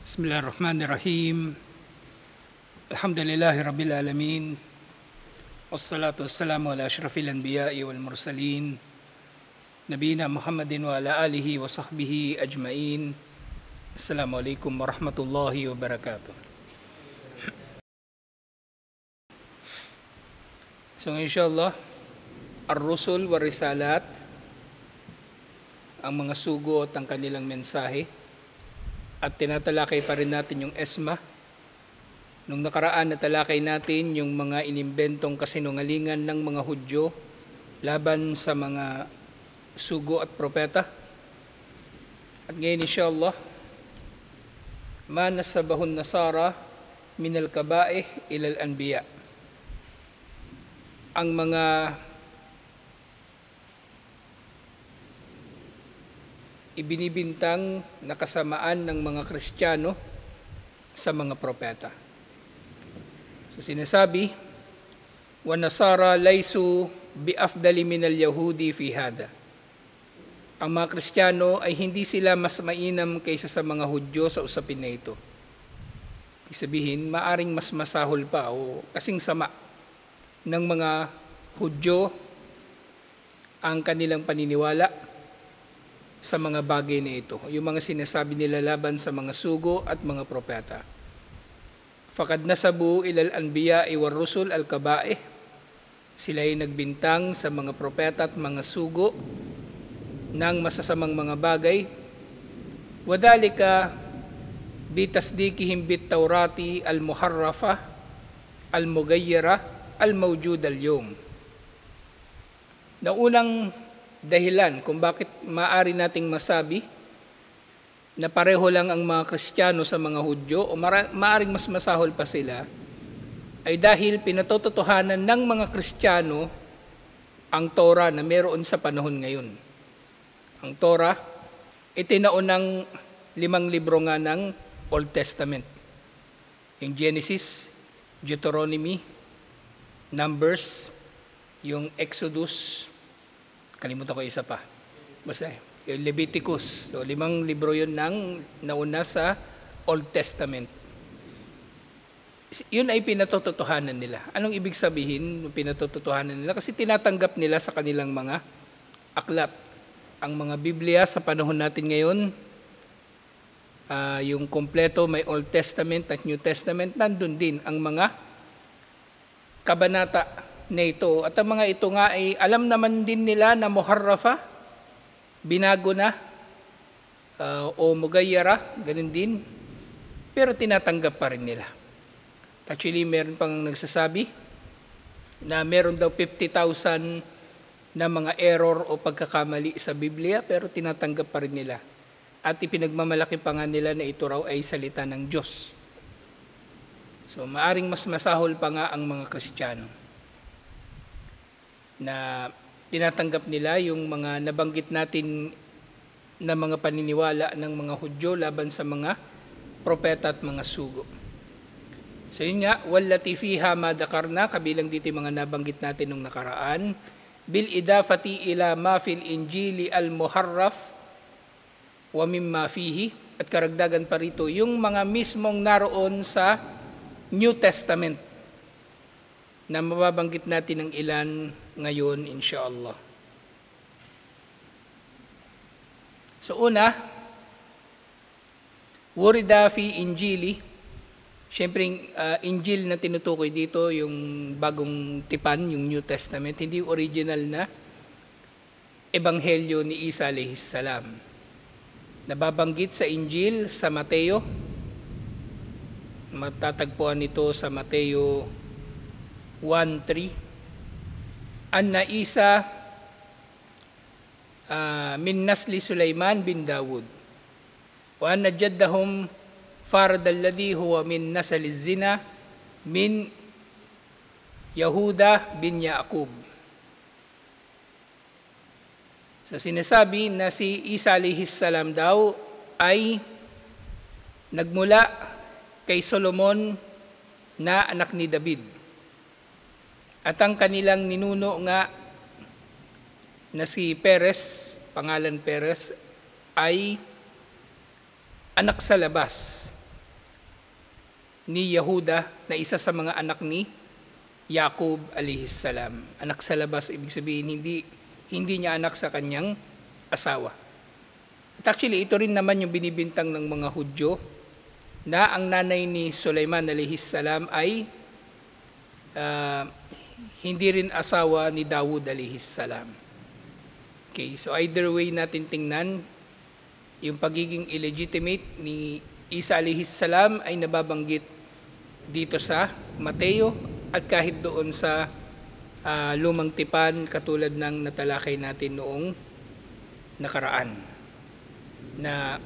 Bismillahirrahmanirrahim. Alhamdulillahi Rabbil Alamin. Wassalatu wassalamu ala ashrafil anbiya'i wal mursalin. Nabiyina Muhammadin wa ala alihi wa sahbihi ajma'in. Assalamualaikum warahmatullahi wabarakatuh. So inshallah, ar-rusul wa risalat, ang mga sugo at ang kanilang mensahe. At tinatalakay pa rin natin yung ESMA. Nung nakaraan natalakay natin yung mga inimbentong kasinungalingan ng mga Hudyo laban sa mga sugo at propeta. At ngayon inshallah, ma nasabahun nasara minal kaba'ih ilal anbiya. Ang mga ibinibintang na kasamaan ng mga Kristiyano sa mga propeta. So sinasabi, wa nasara laysu bi afdali minal yahudi fi hada. Ang mga Kristiyano ay hindi sila mas mainam kaysa sa mga Hudyo sa usapin na ito. Ibig sabihin, maaring mas masahol pa o kasing sama ng mga Hudyo ang kanilang paniniwala sa mga bagay na ito, yung mga sinasabi nila laban sa mga sugo at mga propeta. Fakad nasabu ilal anbiya'i war rusul al kaba'ih, sila ay nagbintang sa mga propeta at mga sugo ng masasamang mga bagay. Wadhalika bitasdikihim bit taurati al muharrafa al mugayyara al mawjud al yawm. Na unang dahilan kung bakit maaari nating masabi na pareho lang ang mga Kristiyano sa mga Hudyo o maaring mas masahol pa sila ay dahil pinatototohanan ng mga Kristiyano ang Torah na meron sa panahon ngayon. Ang Torah, itinaunang 5 libro nga ng Old Testament. Yung Genesis, Deuteronomy, Numbers, yung Exodus, kalimutan ko isa pa. Basta yung Leviticus. So 5 libro yun ng nauna sa Old Testament. Yun ay pinatototohanan nila. Anong ibig sabihin ng pinatototohanan nila? Kasi tinatanggap nila sa kanilang mga aklat. Ang mga Biblia sa panahon natin ngayon, yung kompleto, may Old Testament at New Testament, nandun din ang mga kabanata na ito. At ang mga ito nga ay alam naman din nila na muharrafa, binago na, o mugayyara, ganun din. Pero tinatanggap pa rin nila. Actually, meron pang nagsasabi na meron daw 50,000 na mga error o pagkakamali sa Biblia, pero tinatanggap pa rin nila. At ipinagmamalaki pa nga nila na ito raw ay salita ng Diyos. So, maaring mas masahol pa nga ang mga Kristiyano na tinatanggap nila yung mga nabanggit natin na mga paniniwala ng mga Hudyo laban sa mga propeta at mga sugo. So yun nga, wallati fiha madakarna, kabilang dito yung mga nabanggit natin nung nakaraan, bil idafati ila ma fil injili al muharraf wa mimma fihi, at karagdagan pa rito yung mga mismong naroon sa New Testament na mababanggit natin ng ilan ngayon, inshallah. So una, wurida fi injili. Siyempre, Injil na tinutukoy dito, yung bagong tipan, yung New Testament, hindi original na ebanghelyo ni Isa alayhis salam. Nababanggit sa Injil sa Mateo. Matatagpuan ito sa Mateo 1:3. Anna Isa min nasli Sulaiman bin Dawud wa anna jaddahum Farad alladhi huwa min nasli zina min Yahuda bin Yaqub. So sinasabi na si Isa alayhis salam daw ay nagmula kay Solomon na anak ni David. At ang kanilang ninuno nga na si Perez, pangalan Perez, ay anak sa labas ni Yehuda na isa sa mga anak ni Yaqub alayhis salam. Anak sa labas, ibig sabihin hindi niya anak sa kanyang asawa. At actually, ito rin naman yung binibintang ng mga Hudyo na ang nanay ni Sulaiman alayhis salam ay hindi rin asawa ni Dawud alayhis salam. Okay, so either way natin tingnan, yung pagiging illegitimate ni Isa alayhis salam ay nababanggit dito sa Mateo at kahit doon sa Lumang Tipan katulad ng natalakay natin noong nakaraan. Na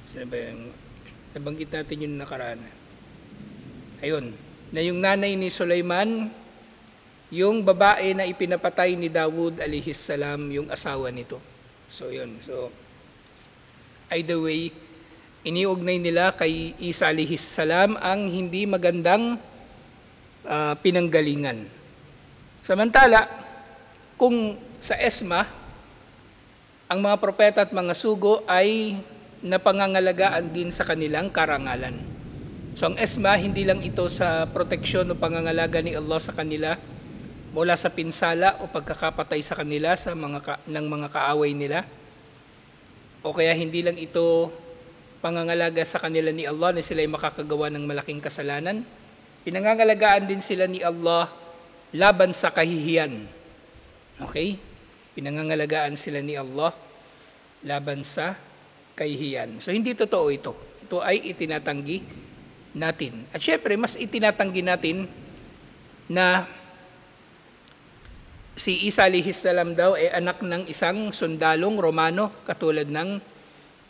sino ba yung nabanggit natin yung nakaraan? Ayun, na yung nanay ni Sulaiman, yung babae na ipinapatay ni Dawud alayhis salam, yung asawa nito. So yun, so either way, iniugnay nila kay Isa alayhis salam ang hindi magandang pinanggalingan. Samantala, kung sa Esma, ang mga propeta at mga sugo ay napangangalagaan din sa kanilang karangalan. So ang Esma, hindi lang ito sa proteksyon o pangangalaga ni Allah sa kanila mula sa pinsala o pagkakapatay sa kanila sa ng mga kaaway nila, o kaya hindi lang ito pangangalaga sa kanila ni Allah na sila ay makakagawa ng malaking kasalanan, pinangangalagaan din sila ni Allah laban sa kahihiyan. Okay? Pinangangalagaan sila ni Allah laban sa kahihiyan. So hindi totoo ito. Ito ay itinatanggi natin. At syempre, mas itinatanggi natin na si Isa alayhis salam daw ay anak ng isang sundalong Romano katulad ng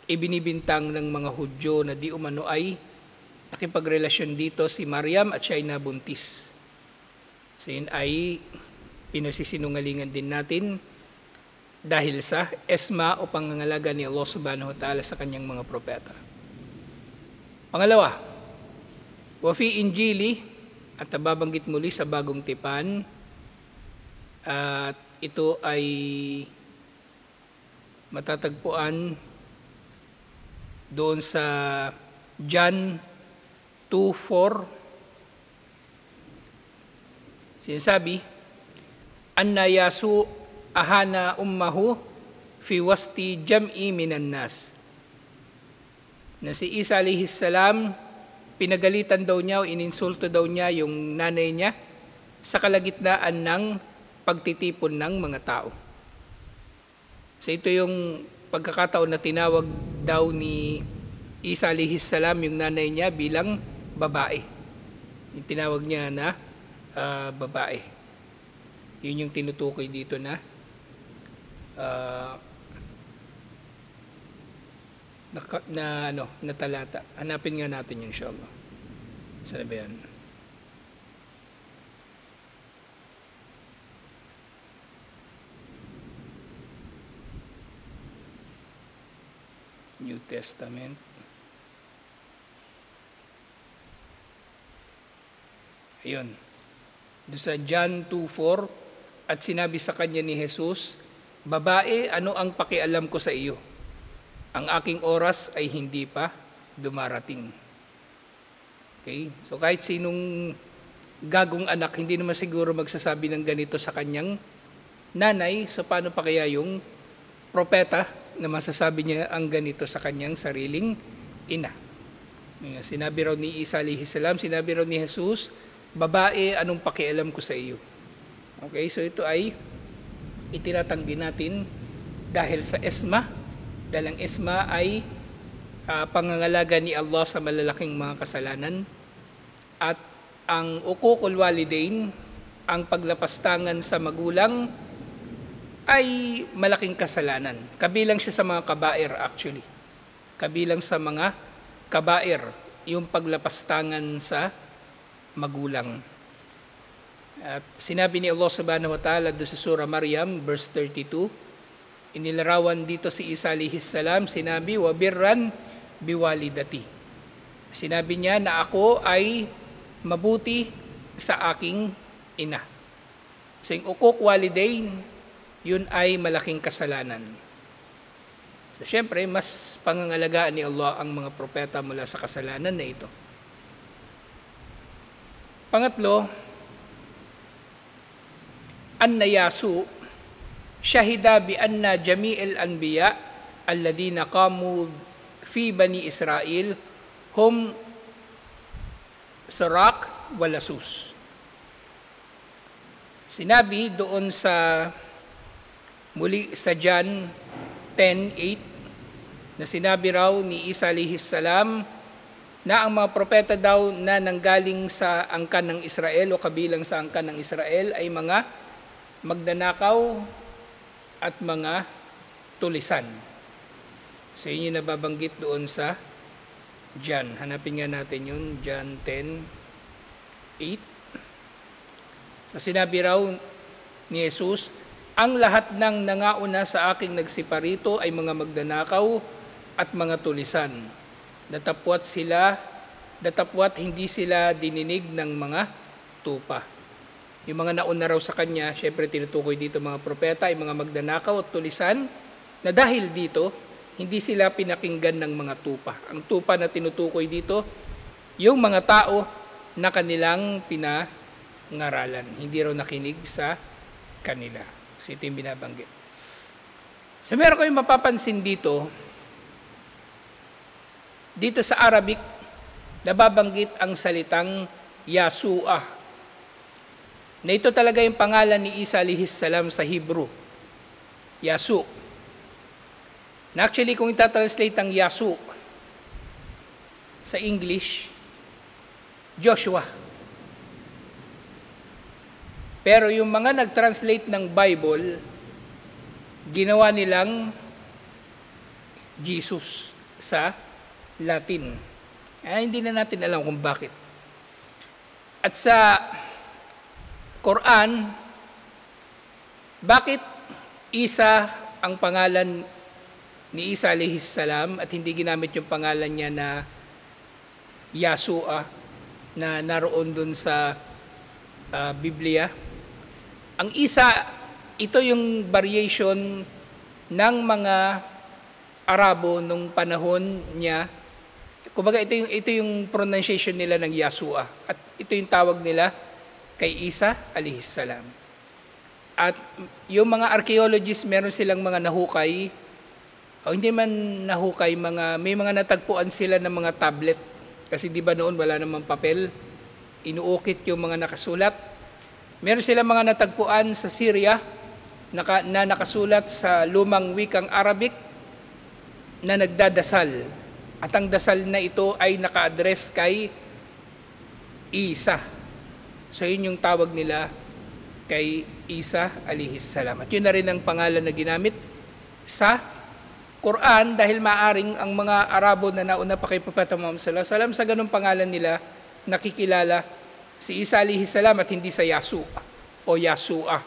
ibinibintang ng mga Hudyo na di umano ay nakipagrelasyon dito si Maryam at siya ay nabuntis. So yun ay pinasisinungalingan din natin dahil sa esma o pangangalaga ni Allah subhanahu wa ta'ala sa kanyang mga propeta. Pangalawa, wafi Injili, at nababanggit muli sa Bagong Tipan, at ito ay matatagpuan doon sa John 2:4. Sinasabi, anna yasu ahana ummahu fi wasti jam'i minan nas. Na si Isa alayhis salam, pinagalitan daw niya o ininsulto daw niya yung nanay niya sa kalagitnaan ng pagtitipon ng mga tao. So ito yung pagkakataon na tinawag daw ni Isa alayhis salam yung nanay niya bilang babae. Yung tinawag niya na babae. Yun yung tinutukoy dito na na talata. Hanapin nga natin yung inshallah. Saan ba yan? New Testament. Ayun. Doon sa John 2:4, at sinabi sa kanya ni Jesus, babae, ano ang pakialam ko sa iyo? Ang aking oras ay hindi pa dumarating. Okay? So kahit sinong gagong anak, hindi naman siguro magsasabi ng ganito sa kanyang nanay, so paano pa kaya yung propeta na masasabi niya ang ganito sa kanyang sariling ina? Sinabi raw ni Isa alayhis salam, sinabi raw ni Jesus, babae, anong pakialam ko sa iyo? Okay, so ito ay itinatanggi natin dahil sa esma, dahil ang esma ay pangangalaga ni Allah sa malalaking mga kasalanan, at ang uququl walidain, ang paglapastangan sa magulang, ay malaking kasalanan. Kabilang siya sa mga kabair actually. Kabilang sa mga kabair, yung paglapastangan sa magulang. At sinabi ni Allah subhanahu wa ta'ala doon sa surah Maryam, verse 32, inilarawan dito si Isa alayhis salam, sinabi, wa birran biwalidati. Sinabi niya na ako ay mabuti sa aking ina. So yung uquq walidain, yun ay malaking kasalanan. So syempre, mas pangangalagaan ni Allah ang mga propeta mula sa kasalanan na ito. Pangatlo, anna Yasu syahida bi anna jami'il anbiya alladhina qamu fi bani Israel hum Sarak walasus. Sinabi doon sa muli sa John 10:8 na sinabi raw ni Isa alayhis salam na ang mga propeta daw na nanggaling sa angkan ng Israel o kabilang sa angkan ng Israel ay mga magdanakaw at mga tulisan. So yun yung nababanggit doon sa John. Hanapin nga natin yun, John 10:8. So sinabi raw ni Jesus, ang lahat ng nangauna sa aking nagsiparito ay mga magdanakaw at mga tulisan. Datapwat hindi sila dininig ng mga tupa. Yung mga nauna raw sa kanya, syempre tinutukoy dito mga propeta, ay mga magdanakaw at tulisan, na dahil dito, hindi sila pinakinggan ng mga tupa. Ang tupa na tinutukoy dito, yung mga tao na kanilang pinangaralan. Hindi raw nakinig sa kanila. So ito yung binabanggit. So meron kayong mapapansin dito sa Arabic, nababanggit ang salitang Yasu'ah. Na ito talaga yung pangalan ni Isa alayhis salam sa Hebrew. Yasu. Na actually, kung itatranslate ang Yasu sa English, Joshua. Pero yung mga nag-translate ng Bible, ginawa nilang Jesus sa Latin. Hindi na natin alam kung bakit. At sa Quran, bakit Isa ang pangalan ni Isa alayhis salam at hindi ginamit yung pangalan niya na Yasu'ah na naroon dun sa Biblia? Ang Isa, ito yung variation ng mga Arabo nung panahon niya. Kumbaga ito yung pronunciation nila ng Yasu'ah at ito yung tawag nila kay Isa alayhis salam. At yung mga archaeologists, meron silang mga nahukay, o hindi man nahukay, may mga natagpuan sila ng mga tablet. Kasi di ba noon wala namang papel, inuukit yung mga nakasulat. Meron silang mga natagpuan sa Syria na nakasulat sa lumang wikang Arabic na nagdadasal. At ang dasal na ito ay naka-address kay Isa. So yun yung tawag nila kay Isa alayhis salam. At yun na rin ang pangalan na ginamit sa Quran dahil maaring ang mga Arabo na nauna pa kay Propeta Muhammad sallallahu alaihi wasallam sa ganung pangalan nila nakikilala si Isa alayhis salam at hindi sa Yasu o Yasu'ah.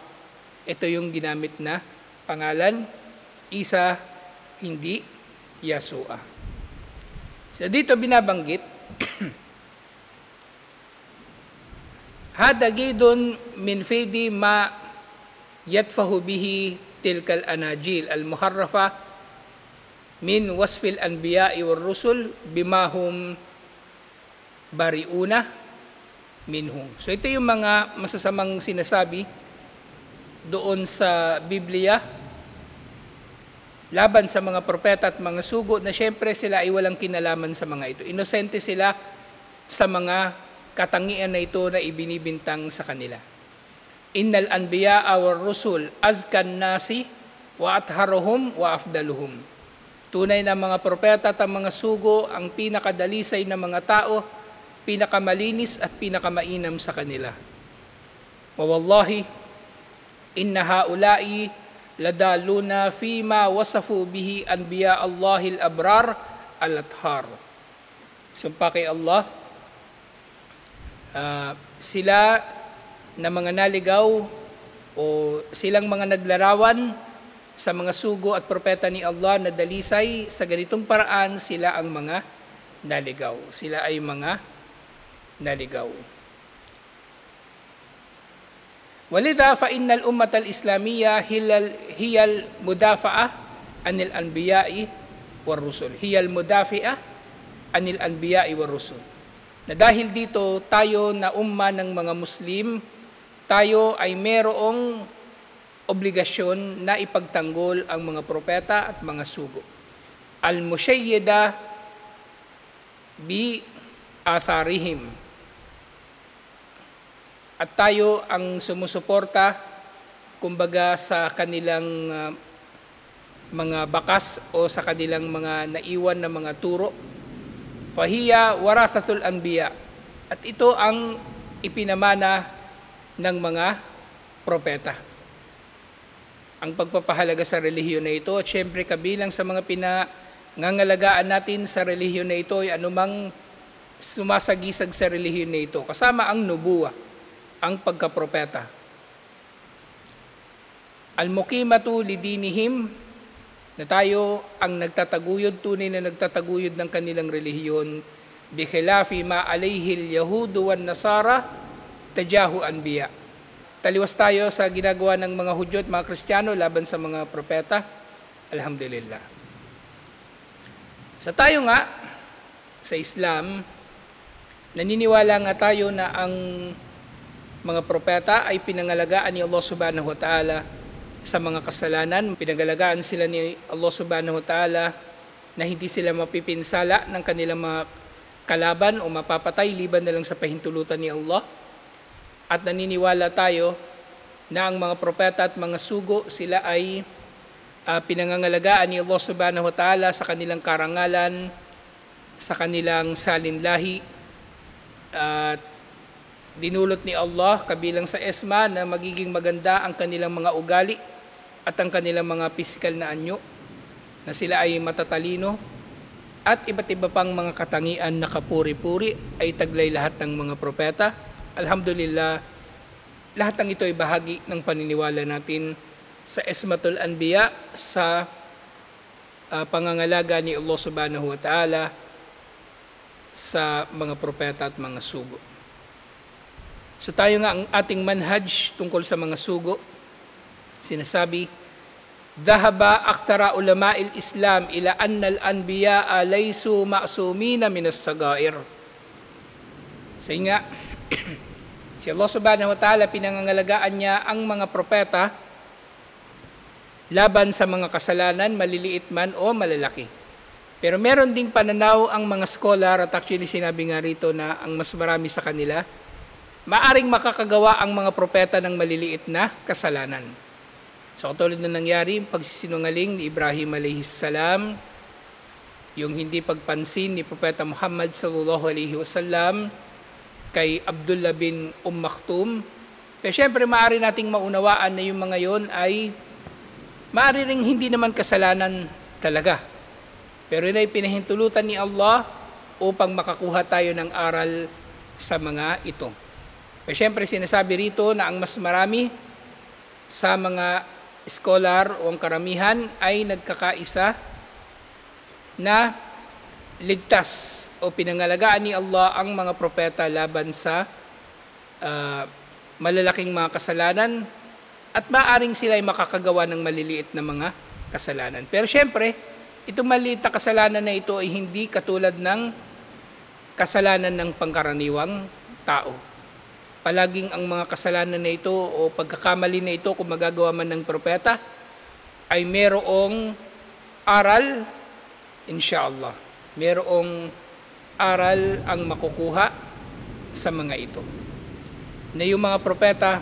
Ito yung ginamit na pangalan, Isa, hindi Yasu'ah. So dito binabanggit, hada gidun min fidi ma yatfahu bihi tilkal anajil al-muharrafa min wasfil anbiya'i war rusul bimahum bariuna minhu. So ito yung mga masasamang sinasabi doon sa Biblia laban sa mga propeta at mga sugo na syempre sila ay walang kinalaman sa mga ito. Inosente sila sa mga katangian na ito na ibinibintang sa kanila. Innal anbiya war rusul azkan nasi wa atharuhum wa afdaluhum. Tunay na mga propeta at mga sugo ang pinakadalisay na mga tao, pinakamalinis at pinakamainam sa kanila. Wa wallahi inna haula'i ladaluna fima wasafu bihi anbiya Allahil abrar al-athhar. Sumpa kay Allah, sila na mga naligaw o silang mga naglarawan sa mga sugo at propeta ni Allah na dalisay, sa ganitong paraan sila ang mga naligaw. Sila ay mga naligaw. Walidha fa innal ummatal islamiyya hiyal mudafa'ah anil anbiya'i war rusul. Hiyal mudafi'a anil anbiya'i war rusul. Na dahil dito tayo na umma ng mga Muslim, tayo ay merong obligasyon na ipagtanggol ang mga propeta at mga sugo. Al-musyayyida bi atharihim. At tayo ang sumusuporta, kumbaga, sa kanilang mga bakas o sa kanilang mga naiwan na mga turo. Fahiya warathatul anbiya. At ito ang ipinamana ng mga propeta. Ang pagpapahalaga sa relihiyon na ito, at syempre kabilang sa mga pinangangalagaan natin sa relihiyon na ito ay anumang sumasagisag sa relihiyon na ito, kasama ang nubuwa, ang pagkapropeta. Al-muqimatu lidinihim, na tayo ang nagtataguyod, tunay na nagtataguyod ng kanilang relihiyon, bikhilafi ma alayhi al-yahudu wan nasara tajahu anbiya. Taliwas tayo sa ginagawa ng mga Hudyo at mga Kristiyano laban sa mga propeta. Alhamdulillah. Sa tayo nga, sa Islam, naniniwala nga tayo na ang mga propeta ay pinangalagaan ni Allah subhanahu wa ta'ala sa mga kasalanan. Pinangalagaan sila ni Allah subhanahu wa ta'ala na hindi sila mapipinsala ng kanilang mga kalaban o mapapatay liban na lang sa pahintulutan ni Allah. At naniniwala tayo na ang mga propeta at mga sugo, sila ay pinangangalagaan ni Allah subhanahu wa ta'ala sa kanilang karangalan, sa kanilang salinlahi. At dinulot ni Allah kabilang sa esma na magiging maganda ang kanilang mga ugali at ang kanilang mga pisikal na anyo, na sila ay matatalino, at iba't iba pang mga katangian na kapuri-puri ay taglay lahat ng mga propeta. Alhamdulillah, lahat ng ito ay bahagi ng paniniwala natin sa Ismatul Anbiya, sa pangangalaga ni Allah subhanahu wa ta'ala sa mga propeta at mga sugo. So tayo nga, ang ating manhaj tungkol sa mga sugo, sinasabi, Dhahaba akthara ulama'il Islam ila anna al-anbiya'a laysu ma'sumina minas sagair. So nga, si Allah subhanahu wa ta'ala, pinangangalagaan niya ang mga propeta laban sa mga kasalanan, maliliit man o malalaki. Pero meron ding pananaw ang mga scholar, at actually sinabi nga rito na ang mas marami sa kanila, maaring makakagawa ang mga propeta ng maliliit na kasalanan. So katulad na nangyari, pagsisinungaling ni Ibrahim alayhis salam, yung hindi pagpansin ni Propeta Muhammad sallallahu alaihi wasallam kay Abdullah bin Maktum. Pero syempre maaari nating maunawaan na yung mga yon ay maaari ring hindi naman kasalanan talaga. Pero yun ay pinahintulutan ni Allah upang makakuha tayo ng aral sa mga ito. Pero syempre sinasabi rito na ang mas marami sa mga scholar o ang karamihan ay nagkakaisa na ligtas o pinangalagaan ni Allah ang mga propeta laban sa malalaking mga kasalanan, at maaaring sila ay makakagawa ng maliliit na mga kasalanan. Pero syempre, itong maliliit na kasalanan na ito ay hindi katulad ng kasalanan ng pangkaraniwang tao. Palaging ang mga kasalanan na ito o pagkakamali na ito, kung magagawa man ng propeta, ay merong aral, insyaallah. Merong aral ang makukuha sa mga ito. Na yung mga propeta,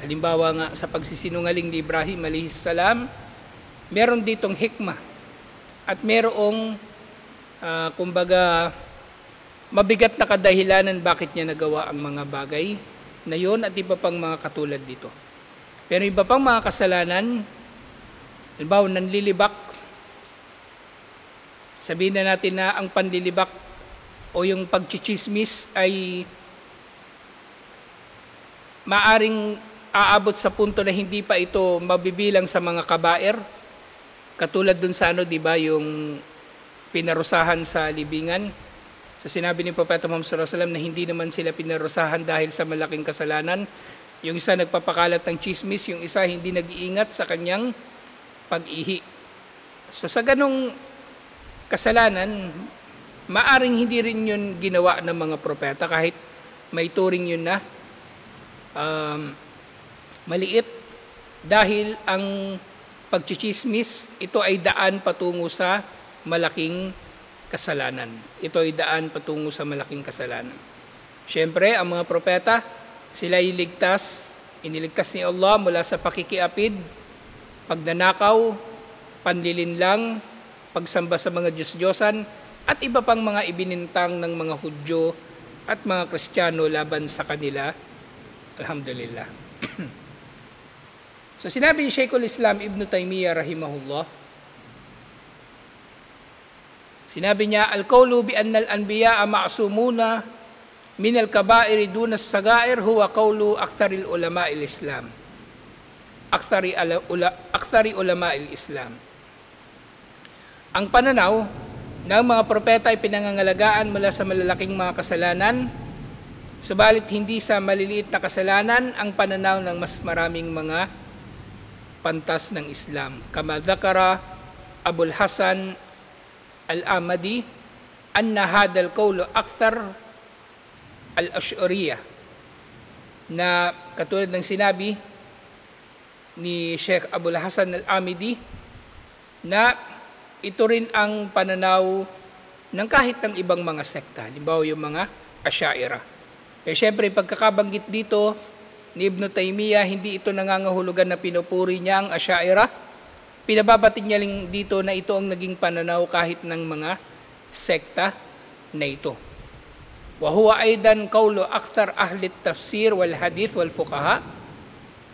halimbawa nga sa pagsisinungaling ni Ibrahim alayhis salam, meron ditong hikmah at merong kumbaga mabigat na kadahilanan bakit niya nagawa ang mga bagay na yon, at iba pang mga katulad dito. Pero iba pang mga kasalanan, halimbawa nanlilibak, sabihin na natin na ang panlilibak o yung pagchichismis ay maaring aabot sa punto na hindi pa ito mabibilang sa mga kabair. Katulad dun sa di ba, yung pinarusahan sa libingan. So sinabi ni Propeta Muhammad sallallahu alaihi wasallam na hindi naman sila pinarusahan dahil sa malaking kasalanan. Yung isa nagpapakalat ng chismis, yung isa hindi nag-iingat sa kanyang pag-ihi. So sa ganong kasalanan, maaring hindi rin yun ginawa ng mga propeta kahit may turing yun na maliit, dahil ang pagchichismis, ito ay daan patungo sa malaking kasalanan. Ito ay daan patungo sa malaking kasalanan. Siyempre, ang mga propeta, sila iniligtas ni Allah mula sa pakikiapid, pagnanakaw, panlilinlang, pagsamba sa mga Diyos-Diyosan, at iba pang mga ibinintang ng mga Hudyo at mga Kristiyano laban sa kanila. Alhamdulillah. So sinabi ni Shaykhul Islam Ibn Taymiyyah rahimahullah, sinabi niya, al-qawlu bi anna al-anbiya'a ma'sumuna min al-kaba'iri duna as-sagair huwa qawlu aktaril ulama'il Islam. Akthari ulama'il Islam. Ang pananaw ng mga propeta ay pinangangalagaan mula sa malalaking mga kasalanan, subalit hindi sa maliliit na kasalanan ang pananaw ng mas maraming mga pantas ng Islam. Kama dhakara Abul Hasan al-Amadi anna hadal qawlu akthar al-Ash'ariyah, na katulad ng sinabi ni Sheikh Abul Hasan al-Amidi na ito rin ang pananaw ng kahit ng ibang mga sekta, halimbawa yung mga Asy'ariyah. Eh syempre, pagkakabanggit dito ni Ibn Taymiyyah, hindi ito nangangahulugan na pinupuri niya ang Asy'ariyah. Pinababatid niya lang dito na ito ang naging pananaw kahit ng mga sekta na ito. Wa huwa aidan qawlu akthar ahli tafsir wal hadith wal fuqaha.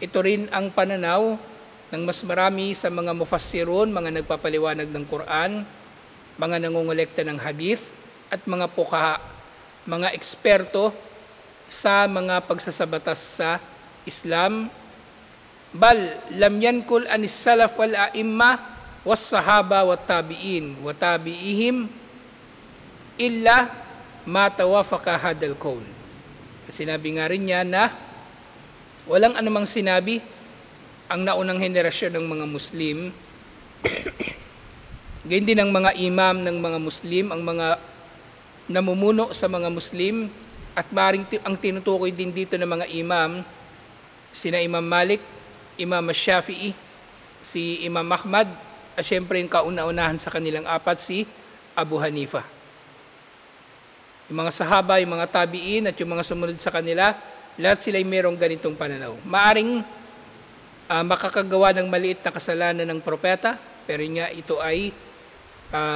Ito rin ang pananaw ng mas marami sa mga mufassirun, mga nagpapaliwanag ng Quran, mga nangongolekta ng hadith, at mga fuqaha, mga eksperto sa mga pagsasabatas sa Islam. Bal lam yankul anis salaf wal a'imma was sahaba wat tabi'in wa tabi'ihim illa ma tawafaqa hadal qaul. Sinabi nga rin niya na walang anumang sinabi ang naunang henerasyon ng mga Muslim, gayon din ang mga imam ng mga Muslim, ang mga namumuno sa mga Muslim, at maring ang tinutukoy din dito ng mga imam, sina Imam Malik, Imam Shafi'i, si Imam Ahmad, at syempre yung kauna-unahan sa kanilang apat, si Abu Hanifa. Yung mga sahaba, yung mga tabi'in, at yung mga sumunod sa kanila, lahat sila ay mayroong ganitong pananaw. Maaring makakagawa ng maliit na kasalanan ng propeta, pero nga ito ay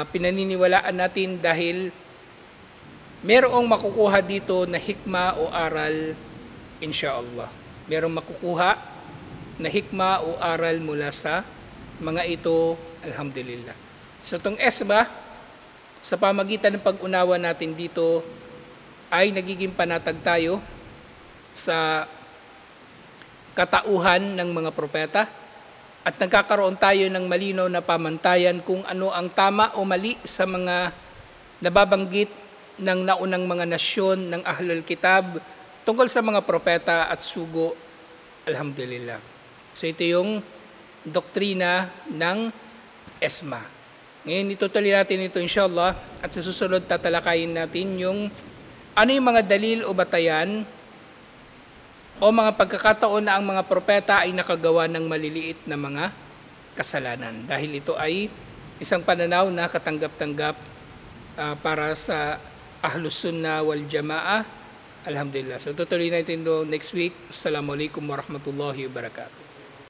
pinaniniwalaan natin dahil merong makukuha dito na hikma o aral, insyaallah. Merong makukuha na hikma o aral mula sa mga ito, alhamdulillah. So itong esba, sa pamagitan ng pag-unawa natin dito, ay nagiging panatag tayo sa katauhan ng mga propeta, at nagkakaroon tayo ng malinaw na pamantayan kung ano ang tama o mali sa mga nababanggit ng naunang mga nasyon ng Ahlul Kitab tungkol sa mga propeta at sugo, alhamdulillah. So ito yung doktrina ng ESMA. Ngayon itutuloy natin ito inshallah, at sa susunod tatalakayin natin yung ano yung mga dalil o batayan o mga pagkakataon na ang mga propeta ay nakagawa ng maliliit na mga kasalanan. Dahil ito ay isang pananaw na katanggap-tanggap para sa Ahlus Sunnah wal Jamaah. Alhamdulillah. So tutuloy natin ito next week. Assalamualaikum warahmatullahi wabarakatuh.